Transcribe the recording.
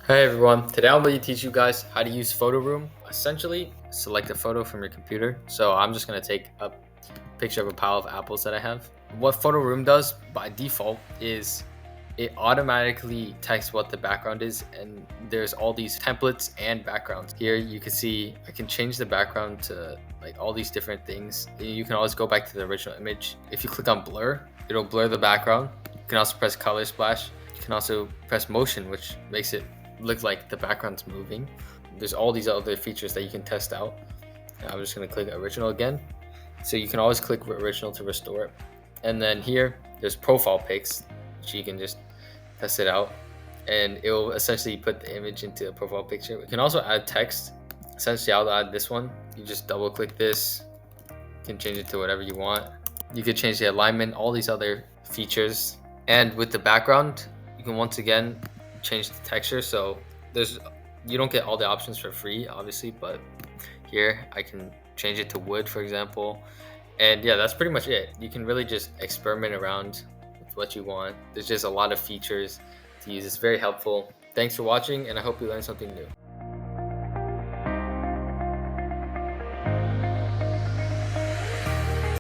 Hey everyone, today I'm going to teach you guys how to use PhotoRoom. Essentially, select a photo from your computer. So I'm just going to take a picture of a pile of apples that I have. What PhotoRoom does by default is it automatically detects what the background is, and there's all these templates and backgrounds. Here you can see I can change the background to like all these different things. You can always go back to the original image. If you click on blur, it'll blur the background. You can also press color splash. You can also press motion, which makes it look like the background's moving. There's all these other features that you can test out. I'm just going to click original again. So you can always click original to restore it. And then here there's profile pics, which you can just test it out, and it will essentially put the image into a profile picture. You can also add text. Essentially, I'll add this one. You just double click this. You can change it to whatever you want. You can change the alignment, all these other features. And with the background, you can once again change the texture. So you don't get all the options for free, obviously, but here I can change it to wood, for example. And yeah, that's pretty much it. You can really just experiment around with what you want. There's just a lot of features to use. It's very helpful. Thanks for watching, and I hope you learned something new.